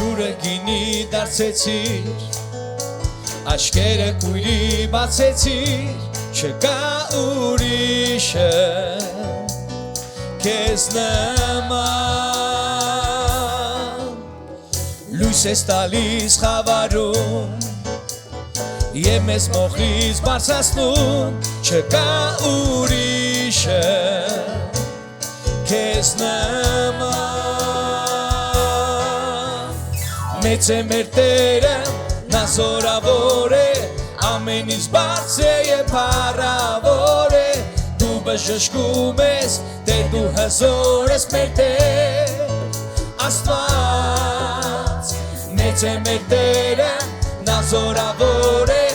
ջուրը գինի դարձեցիր Աշկերը կույրի բացեցիր Չկա ուրիշը Քեզ նման Լույս ես տալիս խավարում Եվ մեզ մոխից բարձրացնում Չկա ուրիշը Քեզ նման Մեծ է մեր Տերը Նա զորավոր է Ամենից բարձր է փառավոր է Դու բժշկում ես Տեր դու հզոր ես մեր Տեր Աստված Մեծ է մեր Տերը Նա զորավոր է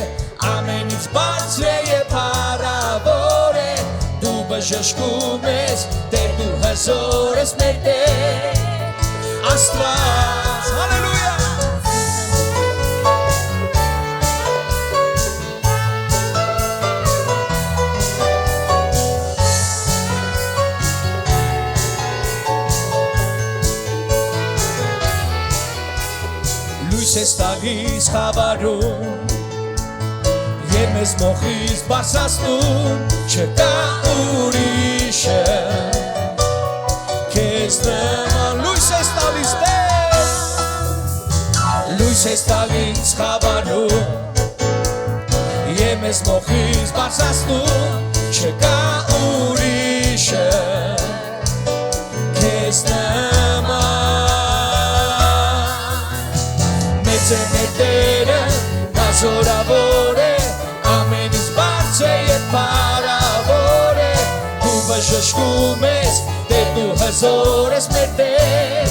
Ամենից բարձր է փառավոր է Դու բժշկում ես Տեր դու հզոր ես մեր Տեր Աստված Հալելույա Լույս ես տալիս խավարում Եվ մեզ մոխից բարձրացնում Չկա ուրիշը Քեզ նման Լույս ես տալիս Տեր Լույս ես տալիս խավարում Եվ մեզ մոխից բարձրացնում Չկա ուրիշը Քեզ նման Մեծ է մեր Տերը Նա զորավոր է Ամենից բարձր է փառավոր է Դու բժշկում ես Տեր դու հզոր ես մեր Տեր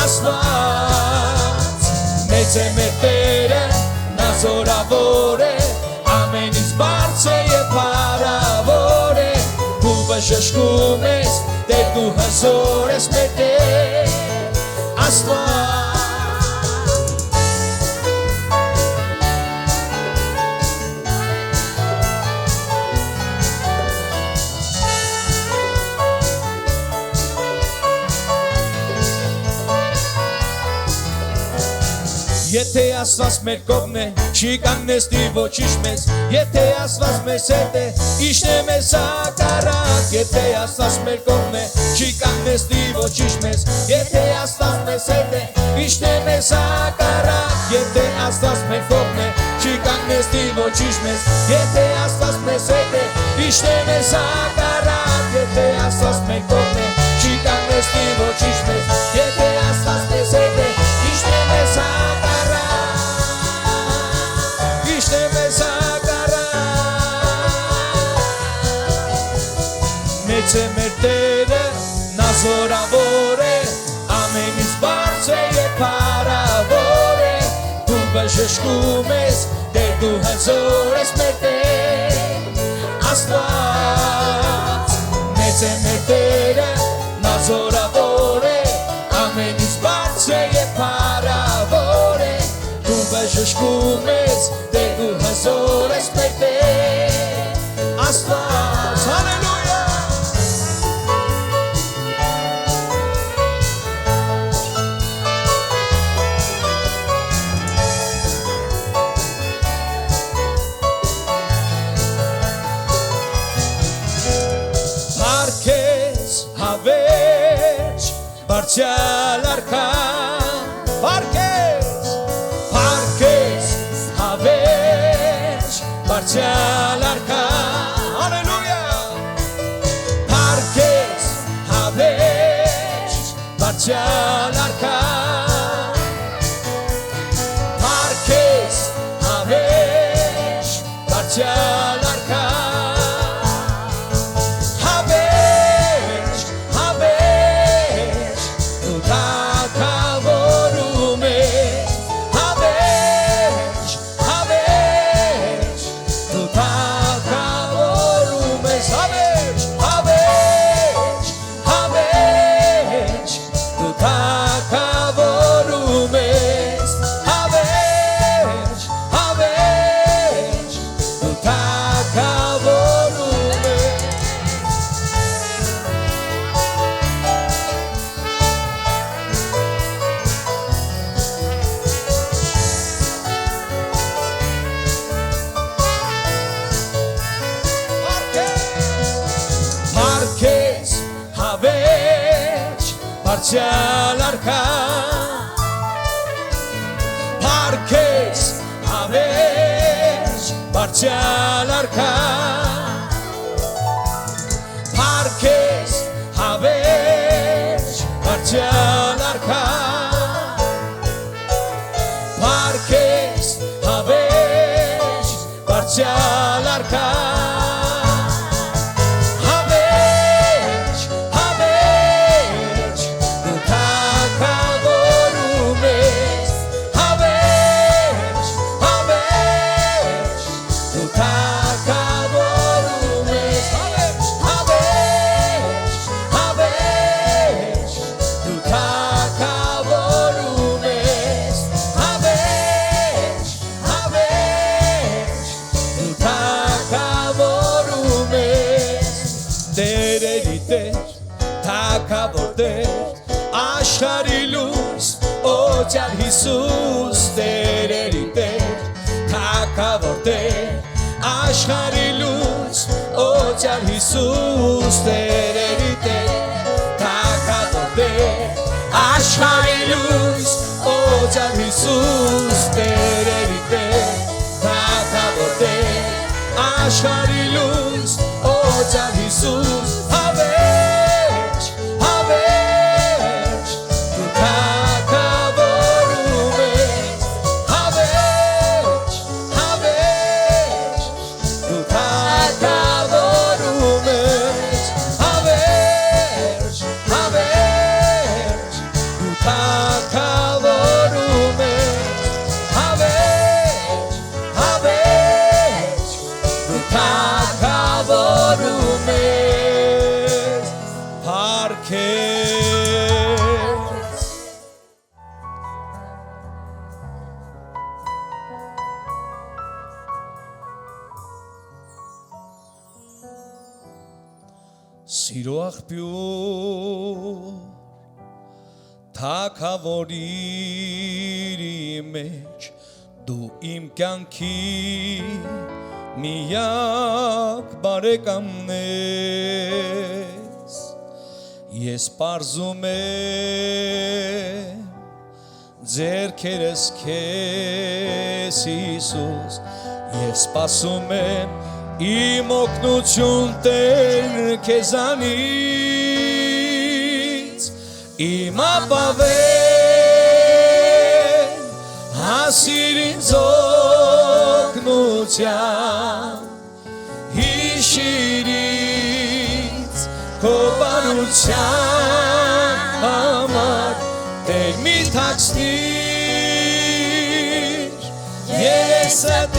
Աստված Մեծ է մեր Տերը Նա զորավոր է Ամենից բարձր է փառավոր է Դու բժշկում ես Տեր դու հզոր ես մեր Տեր Աստված Եթե ասված մեր կողմն է, չի կանգնեցնի ոչինչ մեզ Եթե ասված մեզ հետ է, իշն է մեզ հակառակ Եթե ասված մեր կողմն է, չի կանգնեցնի ոչինչ մեզ Եթե ասված մեզ հետ է, իշն է մեզ հակառակ Եթե ասված մեր կողմն է, չի կանգնեցնի ոչինչ մեզ Եթե ասված մեզ հետ է, իշն է մեզ հակառակ Եթե ասված մեր կողմն է, չի կանգնեցնի ոչինչ մեզ Եթե ասված մեզ հետ է, իշն է մեզ հակառակ Մեծ է մեր Տերը, նա զորավոր է Ամենից բարձր է փառավոր է Դու բժշկում ես, Տեր դու հզոր ես մեր Տեր Աստված Մեծ է մեր Տերը, նա զորավոր է Ամենից բարձր է փառավոր է Դու բժշկում ես, Տեր դու հզոր ես մեր Տեր Աստված Հալելույա Բարձյալ արքան Պարկես, պարկես, հավերջ Բարձյալ արքան բարձյալ արքա Պարքես հավերջ բարձյալ արքա Պարքես հավերջ բարձյալ արքա Պարքես հավերջ բարձյալ արքա Աշխարհի լույս օծյալ Հիսուս Տերերի Տեր Թագավոր Տեր Աշխարհի լույս օծյալ Հիսուս Տերերի Տեր Թագավոր Տեր Աշխարհի լույս օծյալ Հիսուս Տերերի Տեր Թագավոր Տեր Աշխարհի լույս օծյալ Հիսուս Սիրո աղբյուր թագավորի մեջ դու իմ կյանքի միակ բարեկամն ես ես պարզում եմ ձեռքերս քեզ Հիսուս եւ սպասում եմ Իմ օգնություն Տեր քեզանից Իմ ապավեն հասիր ինձ օգնության Հիշիր ինձ քո բարության համար Տեր մի թաքցնիր երեսդ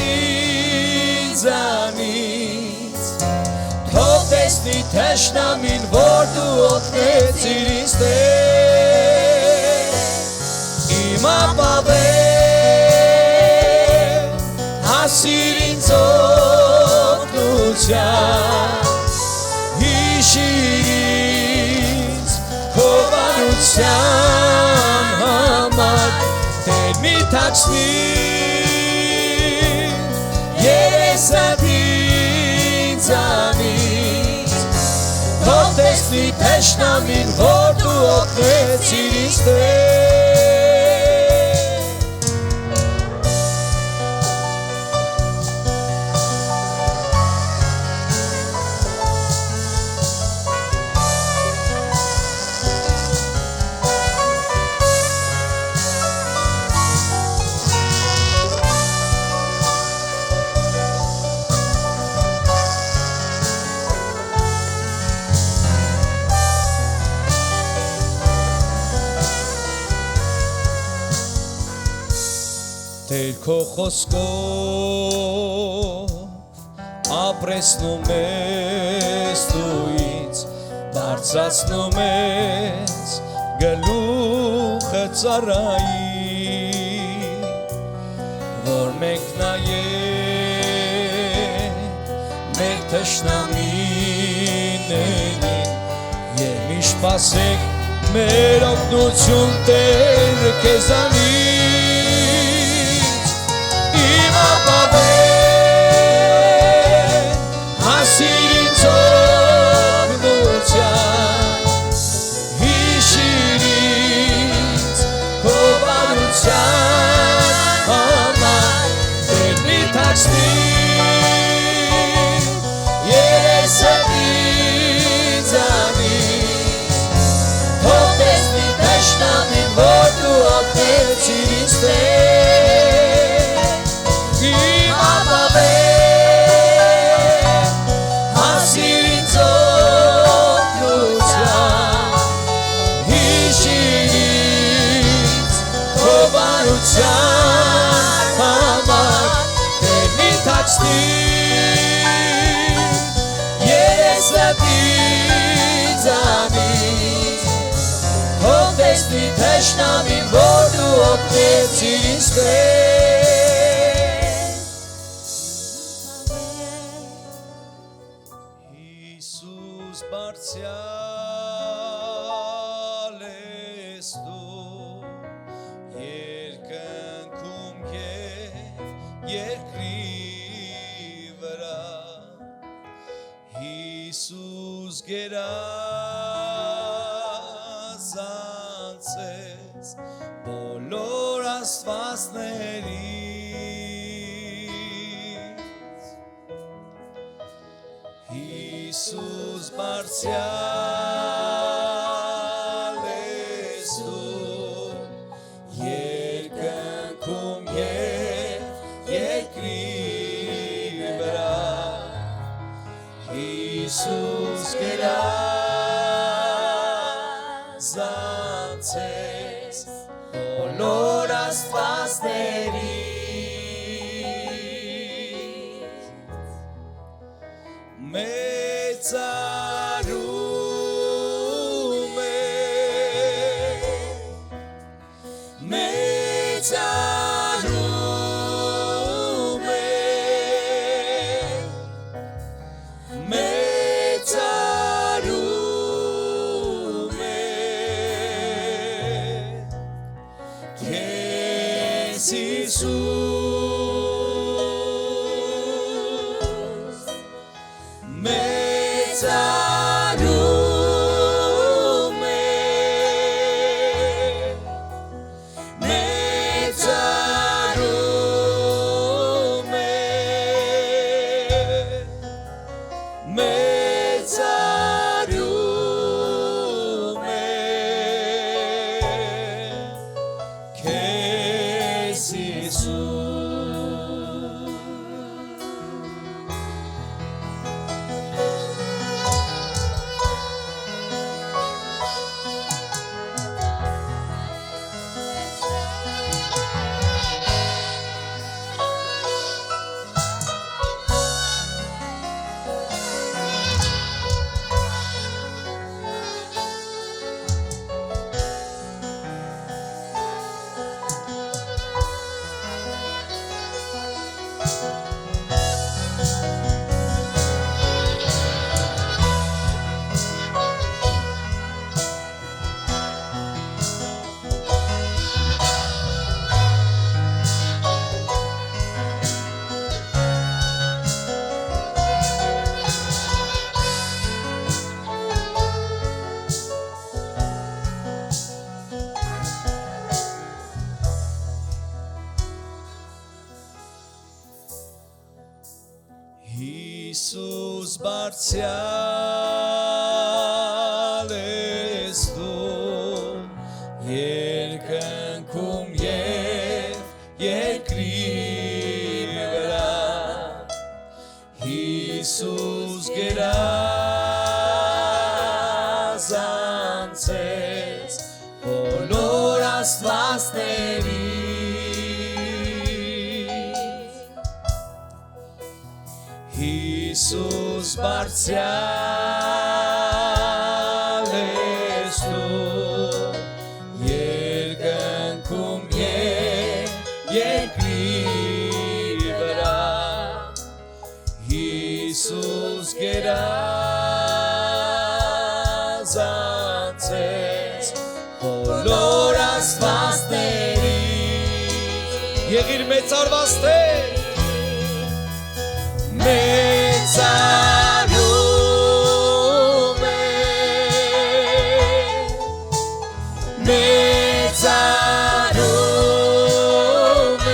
ինձանից Թող տեսնի թշնամին որ դու օգնեցիր ինձ Տեր Իմ ապավեն հասիր ինձ օգնության Հիշիր ինձ քո բարության համար Տեր մի թաքցնիր երեսդ ինձանից Թող տեսնի թշնամին որ դու օգնեցիր ինձ Տեր Տեր քո խոսքով ապրեցնում ես դու ինձ դարձածնում ես գլուխը ծառայի որ մենք նայենք մեր թշնամիներին եւ միշտ սպասենք մեր օգնություն Տեր քեզանից Իմ ապավեն հասիր ինձ օգնության Հիշիր Սիրիստե Իմ ապավե Հասիրին ծոքնության Հիշիրից Հովանության համար Տեր մի թաչնի Երես լտիցանից Հով տեսնի թեշնամին որ դու օգնեցիր ինձ Հիսուս բարձյալ ես դու երկնքում և երկրի վրա Հիսուս գերազանցես բոլոր աստվածներից Հիսուս բարձյալ ես դու երկնքում և երկրի վրա Հիսուս գերազանցես բոլոր աստվածներից մեծարում է մեծարում է մեծարում է քեզ Հիսուս մեծարում է մեծարում է մեծարում է քեզ Հիսուս Հիսուս բարձյալ ես դու երկնքում և երկրի վրա Հիսուս գերազանցես բոլոր աստվածներից Հիսուս բարձյալ ես դու երկնքում և երկրի վրա Հիսուս գերազանցես բոլոր աստվածներից Եղիր մեծարված Տեր մեծարում է մեծարում է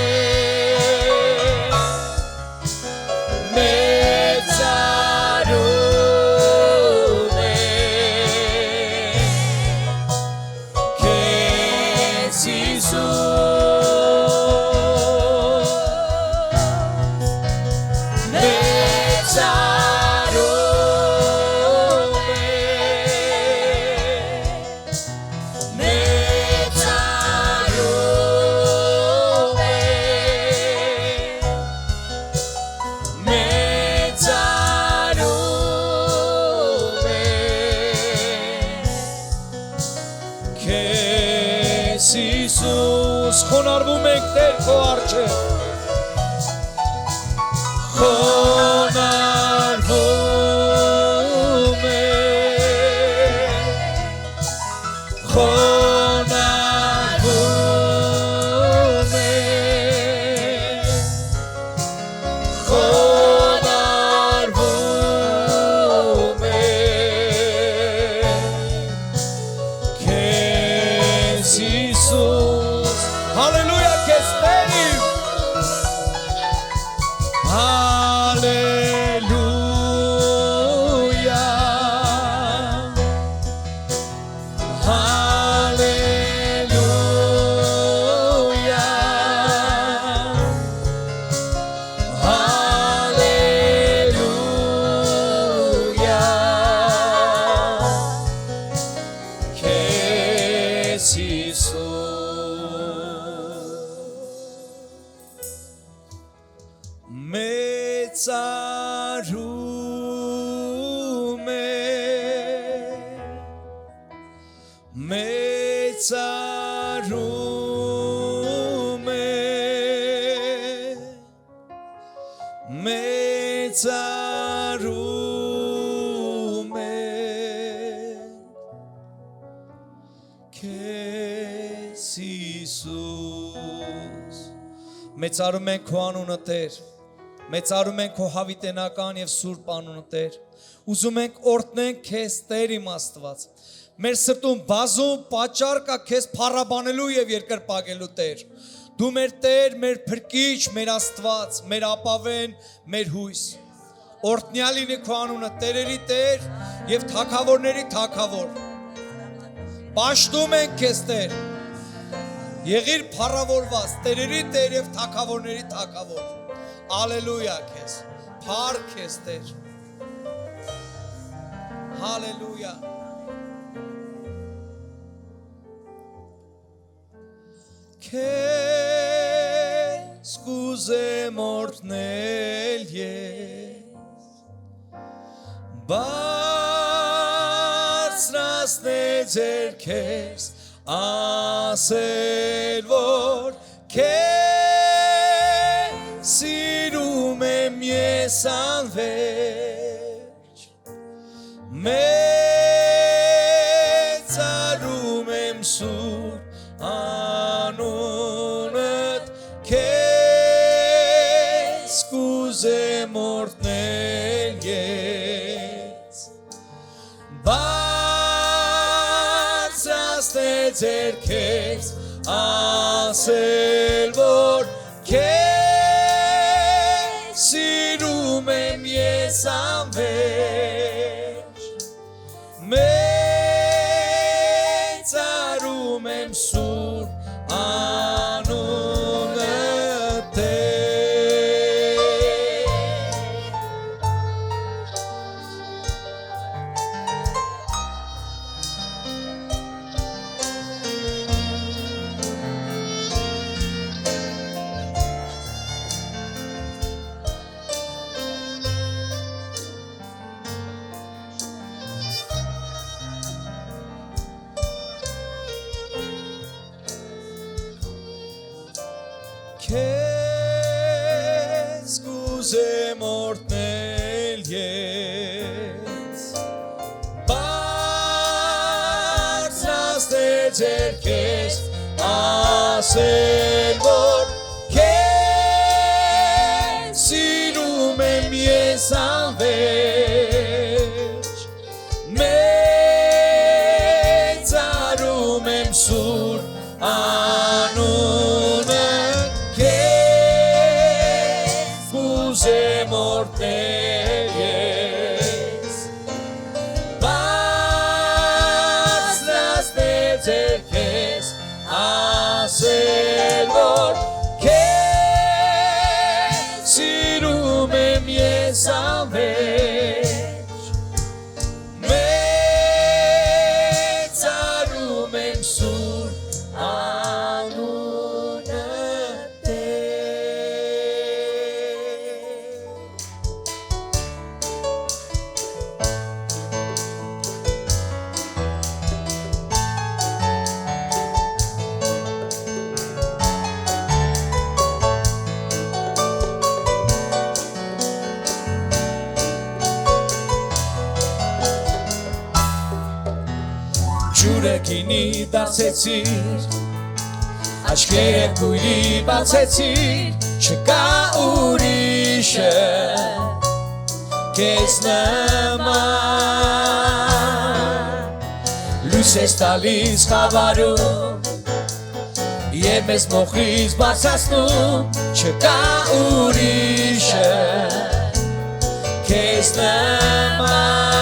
մեծարում է քեզ Հիսուս Իիսուս խոնարհվում ենք Տեր քո առջև խոնարհվում Մեծարում ենք քո անունը Տեր, մեծարում ենք քո հավիտենական եւ սուրբ անունը Տեր, ուզում ենք օրհնենք քեզ Տեր իմ Աստված, մեր սրտում բազում պատճառ կա քեզ փառաբանելու եւ երկրպագելու Տեր, դու մեր Տեր, մեր Փրկիչ, մեր Աստված, մեր ապավեն, մեր հույս, օրհնյալ լինի քո անունը Տերերի Տեր եւ թագավորների թագավոր, պաշտում ենք քեզ Տեր, Եղիր փառավորված, Տերերի Տեր եւ թագավորների թագավոր, Ալելույա քեզ, փառք քեզ Տեր, Հալելույա, Քեզ կուզեմ օրհնել ես, բարձրացնել ձեռքերս, ասել որ քեզ սիրում եմ ես անվերջ մեծարում եմ սուրբ անունդ քեզ կուզեմ օրհնել ես ձերքերս ասել որ քեզ սիրում եմ ես անվերջ մեծարում եմ սուրբ անունը Քեզ կուզեմ օրհնել ես բարձրացնել ձեռքերս ասել որ քեզ սիրում եմ ես անվերջ մեծարում եմ սուրբ անունը Kuzem ortayes Bas las de cerques Asel vor գինի դարձեցիր Աչքերը քույրի բացեցիր Չկա ուրիշը Քեզ նման Լույս ես տալիս խավարում Եվ մեզ մոխից բացացնում Չկա ուրիշը Քեզ նման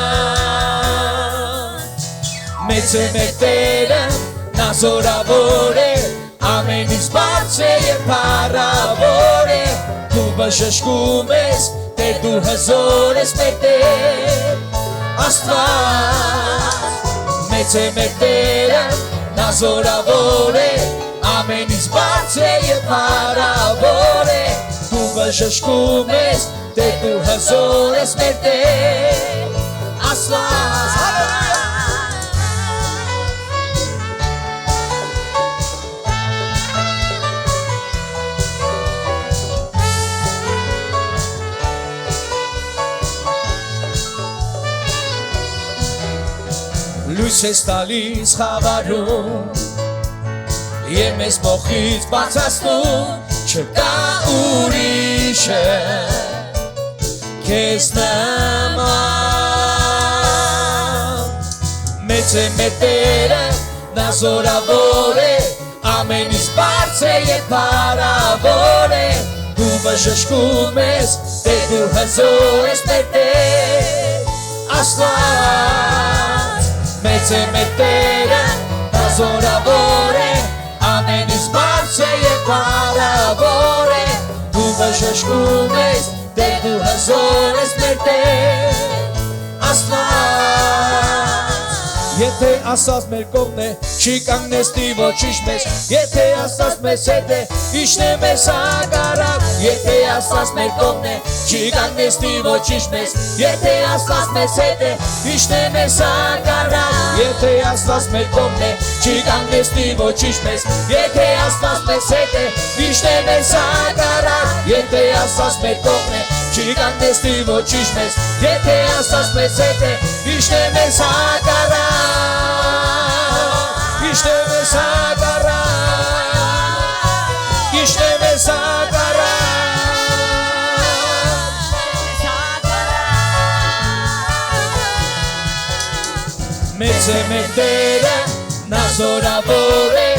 Մեծ է մեր Տերը Նա զորավոր է Ամենից բարձր եւ փառավոր է Դու բժշկում ես Տեր դու հզոր ես մեր Տեր Աստված Մեծ է մեր Տերը Նա զորավոր է Ամենից բարձր եւ փառավոր է Դու բժշկում ես Տեր դու հզոր ես մեր Տեր Աստված Լույս ես տալիս խավարում Եվ մեզ մոխից բացացնում Չկա ուրիշը Քեզ նման Մեծ է մեր Տերը Նա զորավոր է Ամենից բարձր եւ փառավոր է Դու բժշկում ես Տեր դու հզոր ես մեր Տեր Աստված Մեծ է մեր Տերը Նա զորավոր է Ամենից բարձր եւ փառավոր է Դու բժշկում ես Տեր դու հզոր ես մեր Տեր Աստված Եթե Աստված մեր կողմն է Չի կանգնեցնի ոչինչ մեզ Եթե Աստված մեզ հետ է Իշն է մեզ հակառակ Եթե Աստված մեր կողմն է Չի կանգնեցնի ոչինչ մեզ Եթե Աստված մեզ հետ է Իշն է մեզ հակառակ Եթե Աստված մեր կողմն է Չի կանգնեցնի ոչինչ մեզ Եթե Աստված մեզ հետ է Իշն է մեզ հակառակ Եթե Աստված մեր կողմն է Չի կանգնեցնի ոչինչ մեզ Եթե Աստված մեզ հետ է Իշն է մեզ հակառակ Իշն է մեզ հակառակ Իշն է մեզ հակառակ Մեծ է մեր Տերը Նա զորավոր է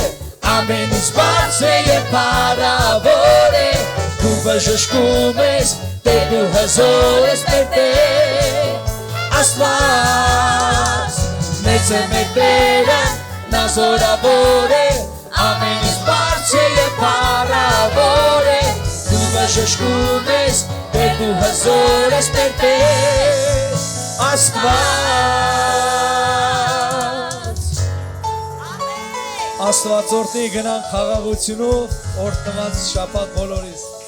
Ամենից բարձր եւ փառավոր է Դու բժշկում ես Տեր դու հզոր ես մեր Տեր Աստված Մեծ է մեր Տերը Նա զորավոր է Ամենից բարձր եւ փառավոր է Դու բժշկում ես Տեր դու հզոր ես մեր Տեր Աստված Աստվածորդի գնանք խաղաղությունով օրհնված շաբաթ բոլորիս